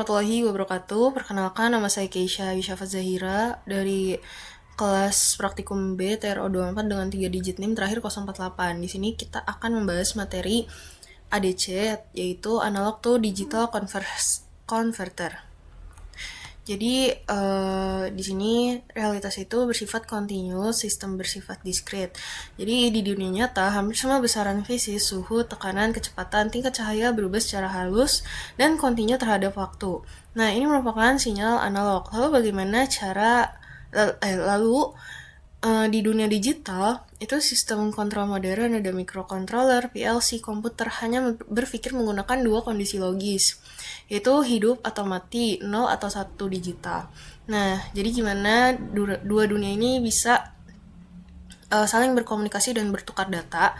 Warahmatullahi wabarakatuh. Perkenalkan, nama saya Keisha Yusyafa Zahira dari kelas praktikum B TRO 24 dengan 3 digit NIM terakhir 048. Di sini kita akan membahas materi ADC, yaitu Analog to Digital Converter. Jadi di sini realitas itu bersifat continuous, sistem bersifat discrete. Jadi di dunia nyata hampir semua besaran fisik, suhu, tekanan, kecepatan, tingkat cahaya berubah secara halus dan kontinu terhadap waktu. Nah, ini merupakan sinyal analog. Lalu bagaimana cara di dunia digital, itu sistem kontrol modern ada microcontroller, PLC, komputer hanya berpikir menggunakan dua kondisi logis, yaitu hidup atau mati, 0 atau 1 digital. Nah, jadi gimana dua dunia ini bisa saling berkomunikasi dan bertukar data.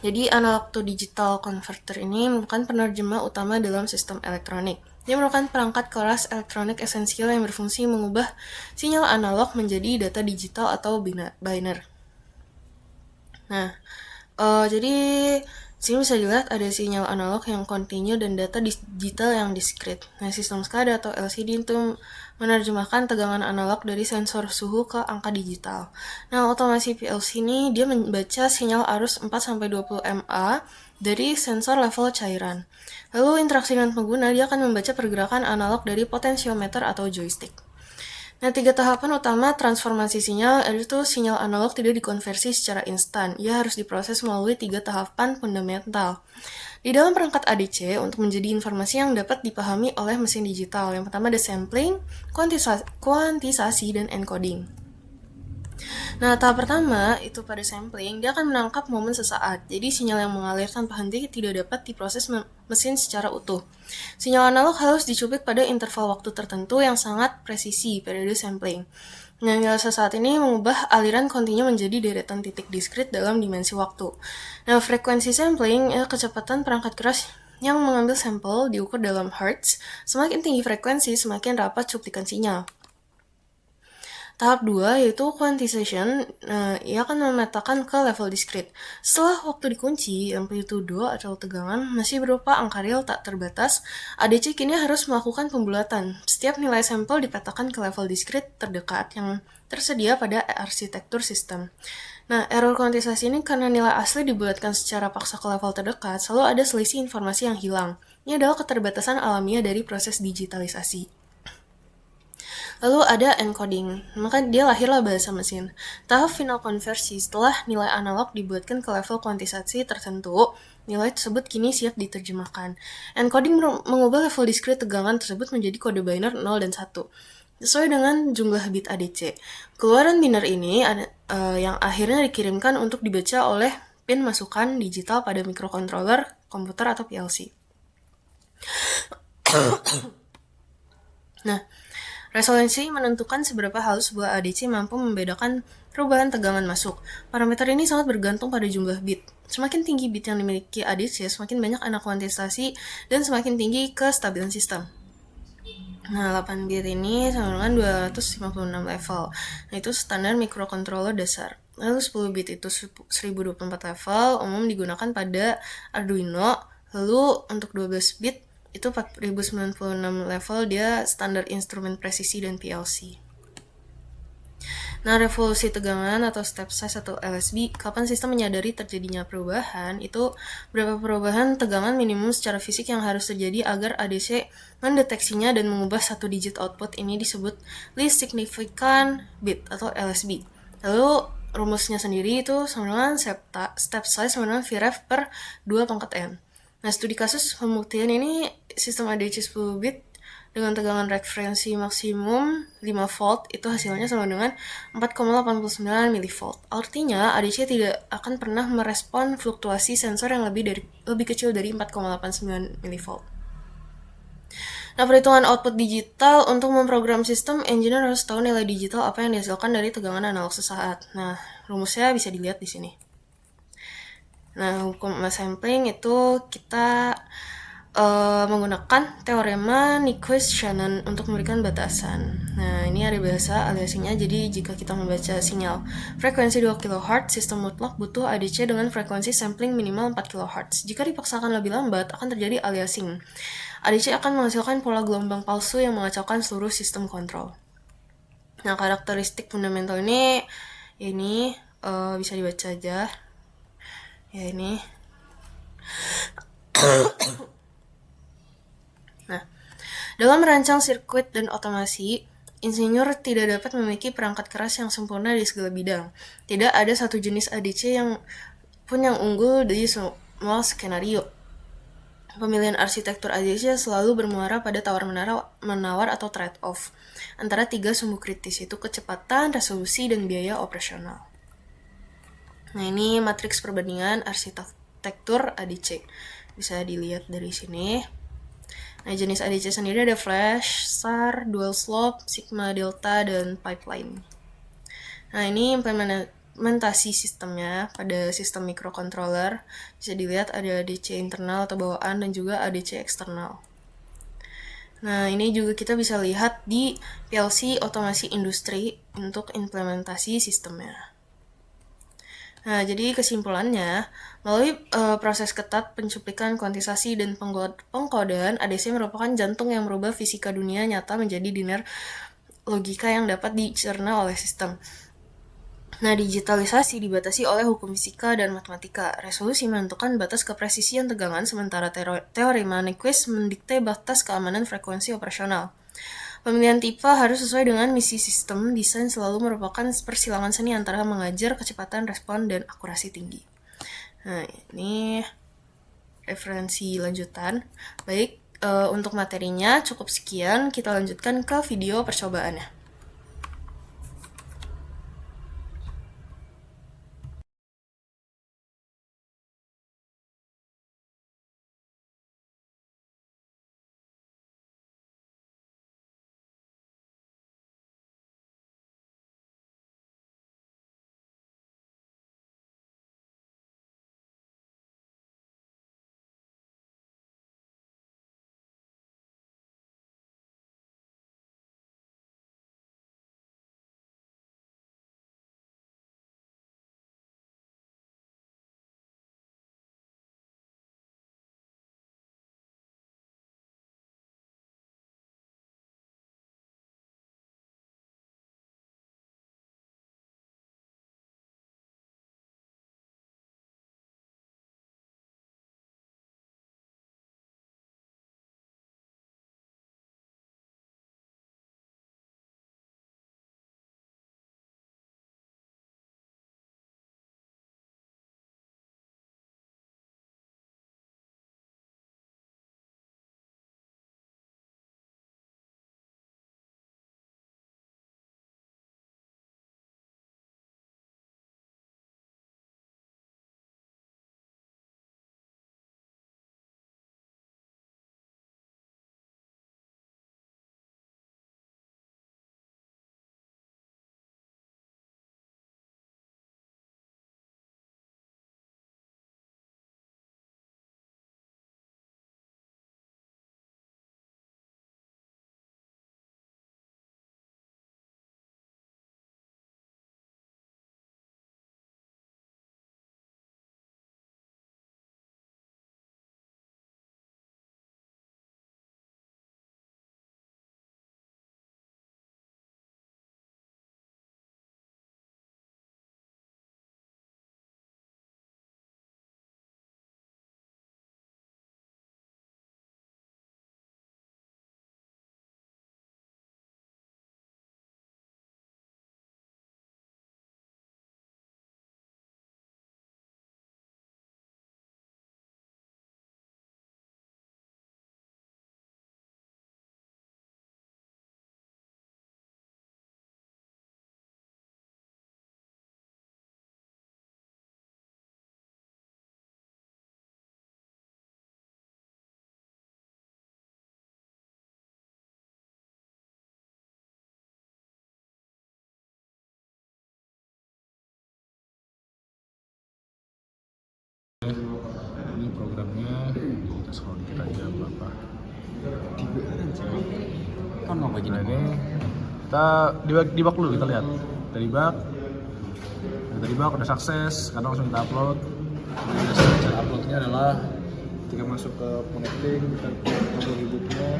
Jadi analog to digital converter ini merupakan penerjemah utama dalam sistem elektronik. Dia merupakan perangkat keras elektronik esensial yang berfungsi mengubah sinyal analog menjadi data digital atau biner. Nah, jadi sini bisa dilihat ada sinyal analog yang kontinu dan data digital yang discrete. Nah, sistem SCADA atau LCD itu menerjemahkan tegangan analog dari sensor suhu ke angka digital. Nah, otomasi PLC ini dia membaca sinyal arus 4-20 mA dari sensor level cairan. Lalu interaksi dengan pengguna, dia akan membaca pergerakan analog dari potensiometer atau joystick. Nah, 3 tahapan utama transformasi sinyal, yaitu sinyal analog tidak dikonversi secara instan. Ia harus diproses melalui 3 tahapan fundamental. Di dalam perangkat ADC, untuk menjadi informasi yang dapat dipahami oleh mesin digital, yang pertama ada sampling, kuantisasi, dan encoding. Nah, tahap pertama itu pada sampling, dia akan menangkap momen sesaat. Jadi sinyal yang mengalir tanpa henti tidak dapat diproses mesin secara utuh. Sinyal analog harus dicubit pada interval waktu tertentu yang sangat presisi, periode sampling. Nah, nilai sesaat ini mengubah aliran kontinu menjadi deretan titik diskrit dalam dimensi waktu. Nah, frekuensi sampling, kecepatan perangkat keras yang mengambil sampel diukur dalam hertz. Semakin tinggi frekuensi, semakin rapat cuplikan sinyal. Tahap 2 yaitu quantization, ia akan memetakan ke level discrete. Setelah waktu dikunci, amplitudo atau tegangan masih berupa angka real tak terbatas, ADC kini harus melakukan pembulatan. Setiap nilai sampel dipetakan ke level discrete terdekat yang tersedia pada arsitektur sistem. Nah, error kuantisasi ini karena nilai asli dibulatkan secara paksa ke level terdekat, selalu ada selisih informasi yang hilang. Ini adalah keterbatasan alamiah dari proses digitalisasi. Lalu ada encoding, maka dia lahirlah bahasa mesin. Tahap final konversi, setelah nilai analog dibuatkan ke level kuantisasi tertentu, nilai tersebut kini siap diterjemahkan. Encoding mengubah level discrete tegangan tersebut menjadi kode biner 0 dan 1, sesuai dengan jumlah bit ADC. Keluaran biner ini yang akhirnya dikirimkan untuk dibaca oleh pin masukan digital pada microcontroller, komputer, atau PLC. Nah, resolusi menentukan seberapa halus sebuah ADC mampu membedakan perubahan tegangan masuk. Parameter ini sangat bergantung pada jumlah bit. Semakin tinggi bit yang dimiliki ADC, semakin banyak anak kuantisasi dan semakin tinggi kestabilan sistem. Nah, 8 bit ini sama dengan 256 level. Nah, itu standar microcontroller dasar. Lalu 10 bit itu 1024 level, umum digunakan pada Arduino. Lalu untuk 12 bit itu 4096 level, dia standar instrumen presisi dan PLC. Nah, revolusi tegangan atau step size atau LSB, kapan sistem menyadari terjadinya perubahan, itu berapa perubahan tegangan minimum secara fisik yang harus terjadi agar ADC mendeteksinya dan mengubah satu digit output, ini disebut least significant bit atau LSB. Lalu rumusnya sendiri itu sama dengan step size sama dengan Vref per 2 pangkat n. Nah, studi kasus pembuktian ini sistem ADC 10 bit dengan tegangan referensi maksimum 5 volt itu hasilnya sama dengan 4,89 mV. Artinya ADC tidak akan pernah merespon fluktuasi sensor yang lebih kecil dari 4,89 mV. Nah, perhitungan output digital untuk memprogram sistem, engineer harus tahu nilai digital apa yang dihasilkan dari tegangan analog sesaat. Nah, rumusnya bisa dilihat di sini. Nah, hukum sampling itu kita menggunakan teorema Nyquist-Shannon untuk memberikan batasan. Nah, ini ada bahasa aliasinya. Jadi, jika kita membaca sinyal frekuensi 2 kHz, sistem mutlak butuh ADC dengan frekuensi sampling minimal 4 kHz. Jika dipaksakan lebih lambat, akan terjadi aliasing. ADC akan menghasilkan pola gelombang palsu yang mengacaukan seluruh sistem kontrol. Nah, karakteristik fundamental ini bisa dibaca aja. Ya, ini. Nah, dalam merancang sirkuit dan otomasi, insinyur tidak dapat memiliki perangkat keras yang sempurna di segala bidang. Tidak ada satu jenis ADC yang unggul di semua skenario. Pemilihan arsitektur ADC selalu bermuara pada tawar-menawar atau trade-off antara tiga sumbu kritis, yaitu kecepatan, resolusi, dan biaya operasional. Nah, ini matriks perbandingan arsitektur ADC. Bisa dilihat dari sini. Nah, jenis ADC sendiri ada flash, SAR, dual slope, sigma delta, dan pipeline. Nah, ini implementasi sistemnya pada sistem microcontroller. Bisa dilihat ada ADC internal atau bawaan dan juga ADC eksternal. Nah, ini juga kita bisa lihat di PLC otomasi industri untuk implementasi sistemnya. Nah, jadi kesimpulannya, melalui proses ketat pencuplikan, kuantisasi, dan pengkodean, ADC merupakan jantung yang merubah fisika dunia nyata menjadi linear logika yang dapat dicerna oleh sistem. Nah, digitalisasi dibatasi oleh hukum fisika dan matematika. Resolusi menentukan batas kepresisian tegangan, sementara teorema Nyquist mendikte batas keamanan frekuensi operasional. Pemilihan tipe harus sesuai dengan misi sistem. Desain selalu merupakan persilangan seni antara mengajar kecepatan respon dan akurasi tinggi. Nah, ini referensi lanjutan. Baik, untuk materinya cukup sekian. Kita lanjutkan ke video percobaannya. Kita scroll dikit aja berapa. Kan mau bagi Nah ini kita di bak dulu, kita lihat dari bak udah sukses, karena langsung kita upload. Cara uploadnya adalah ketika masuk ke connecting, kita upload rebootnya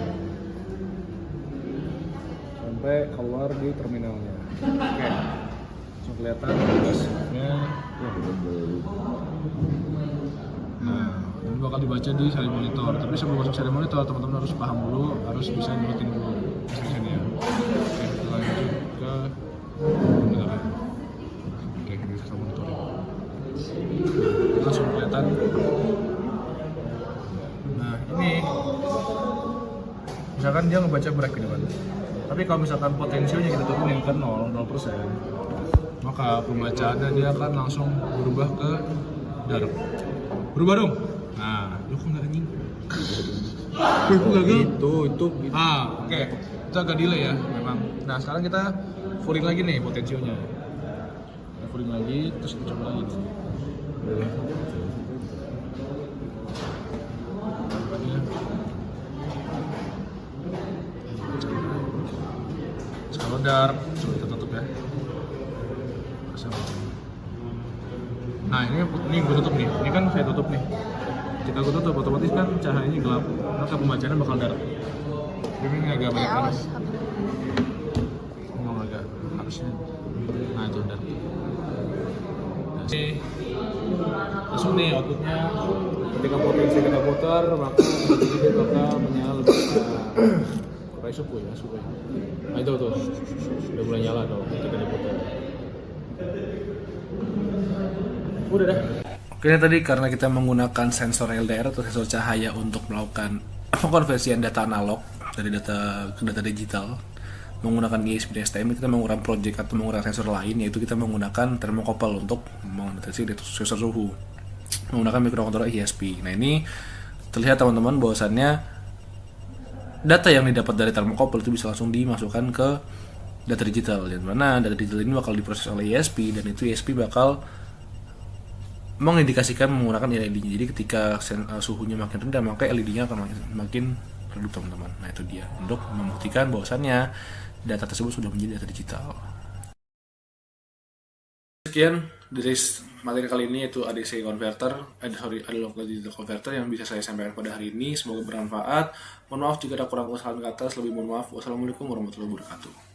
sampai keluar di terminalnya. Oke, langsung kelihatan tugasnya. Nah, ini bakal dibaca di seri monitor. Tapi sebelum masuk seri monitor, teman-teman harus paham dulu, harus bisa nurutin dulu instruksinya. Oke, kita lanjut ke monitor. Oke, ini bisa monitor. Langsung kelihatan. Nah, ini misalkan dia ngebaca break gitu kan. Tapi kalau misalkan potensinya kita turunin ke 0%, maka pembacaannya dia akan langsung berubah ke dark. Berubah dong. Nah, lu kok nggak anjing? Gue gagal. Itu. Oke. Itu agak delay ya, memang. Nah, sekarang kita fullin lagi nih potensionya. Kita fullin lagi, terus kita coba lagi. Kalau dark, coba kita tutup ya. Nah ini gue tutup nih, ini kan saya tutup nih. Kita gue tutup, otomatis kan cahayanya gelap, maka pembacaannya bakal dark. Ini agak banyak kan? Ngomong agak harusnya. Nah itu dark. Nah, ini langsung nih outputnya. Ketika potensi kita putar, maka dia bakal menyala lebih kurang suku ya. Nah itu tuh, udah mulai nyala dong ketika diputar. Udah dah. Oke, tadi karena kita menggunakan sensor LDR atau sensor cahaya untuk melakukan konversian data analog dari data ke data digital menggunakan ESP dan STM, kita menggunakan project atau menggunakan sensor lain, yaitu kita menggunakan thermocouple untuk mendeteksi sensor suhu menggunakan microcontroller ESP. Nah ini terlihat teman-teman bahwasannya data yang didapat dari thermocouple itu bisa langsung dimasukkan ke data digital, yang mana data digital ini bakal diproses oleh ESP, dan itu ESP bakal mengindikasikan menggunakan LED-nya. Jadi ketika suhunya makin rendah, maka LED-nya akan makin redup teman-teman. Nah itu dia, untuk membuktikan bahwasannya data tersebut sudah menjadi data digital. Sekian dari materi kali ini, yaitu ADC converter, analog digital converter yang bisa saya sampaikan pada hari ini. Semoga bermanfaat. Mohon maaf jika ada kurang kesalahan kata. Lebih mohon maaf. Wassalamualaikum warahmatullahi wabarakatuh.